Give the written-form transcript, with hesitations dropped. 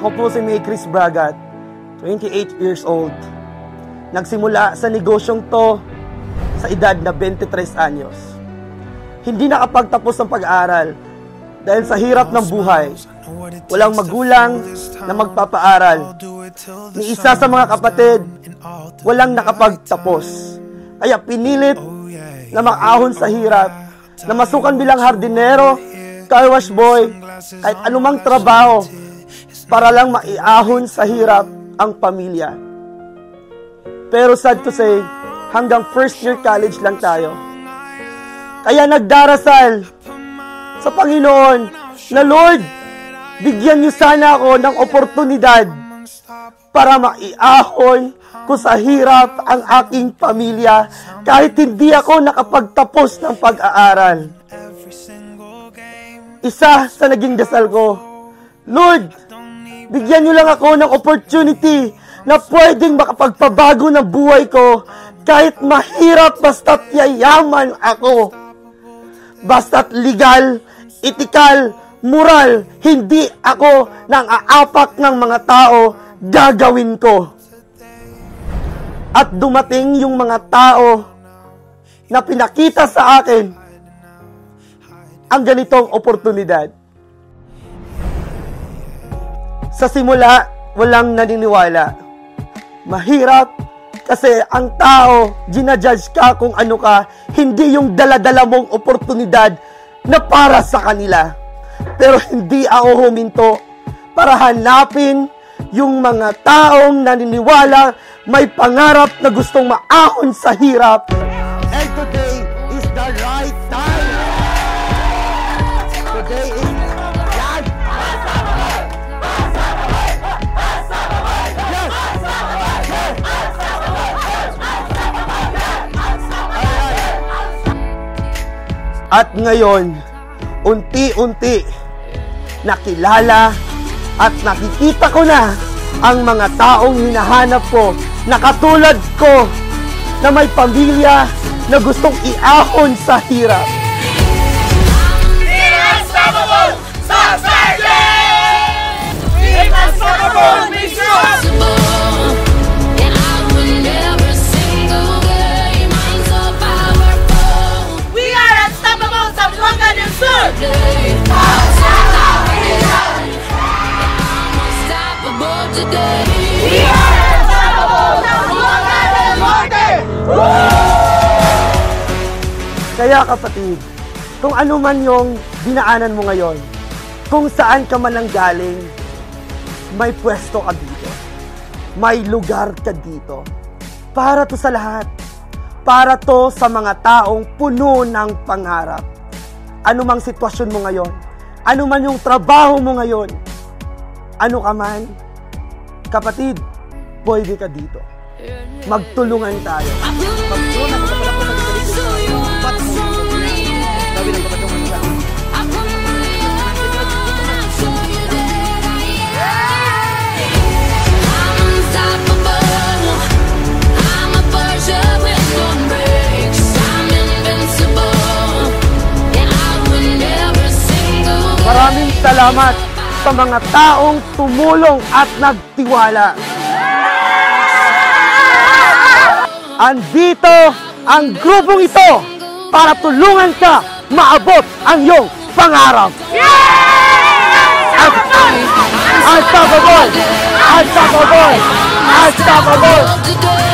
Ako po si May Chris Bragat, 28 years old. Nagsimula sa negosyong to sa edad na 23 anyos. Hindi nakapagtapos ng pag-aaral dahil sa hirap ng buhay. Walang magulang na magpapaaral. Ni isa sa mga kapatid, walang nakapagtapos. Kaya pinilit na makahon sa hirap, na masukan bilang hardinero, car wash boy, kahit anumang trabaho, para lang maiahon sa hirap ang pamilya. Pero sad to say, hanggang first year college lang tayo. Kaya nagdarasal sa Panginoon na, Lord, bigyan niyo sana ako ng oportunidad para maiahon ko sa hirap ang aking pamilya kahit hindi ako nakapagtapos ng pag-aaral. Isa sa naging dasal ko, Lord, bigyan niyo lang ako ng opportunity na pwedeng makapagpabago ng buhay ko kahit mahirap basta't yayaman ako. Basta't legal, etikal, moral, hindi ako nang aapak ng mga tao, gagawin ko. At dumating yung mga tao na pinakita sa akin ang ganitong oportunidad. Sa simula, walang naniniwala. Mahirap kasi ang tao, ginajudge ka kung ano ka, hindi yung dala-dala mong oportunidad na para sa kanila. Pero hindi ako huminto para hanapin yung mga taong naniniwala, may pangarap na gustong maahon sa hirap. And today is the right time. Today is At ngayon, unti-unti, nakilala at nakikita ko na ang mga taong hinahanap ko na katulad ko na may pamilya na gustong iahon sa hirap. Unstoppable Society! Unstoppable Mission! Kaya kapatid, kung ano man yung dinaanan mo ngayon, kung saan ka man nanggaling, may pwesto ka dito. May lugar ka dito. Para to sa lahat. Para to sa mga taong puno ng pangarap. Ano mang sitwasyon mo ngayon, ano man yung trabaho mo ngayon, ano ka man, kapatid, pwede ka dito. Magtulungan tayo. Magtulungan tayo. Maraming salamat sa mga taong tumulong at nagtiwala. Andito ang grupong ito para tulungan ka maabot ang iyong pangarap. Unstoppable! Unstoppable! Unstoppable!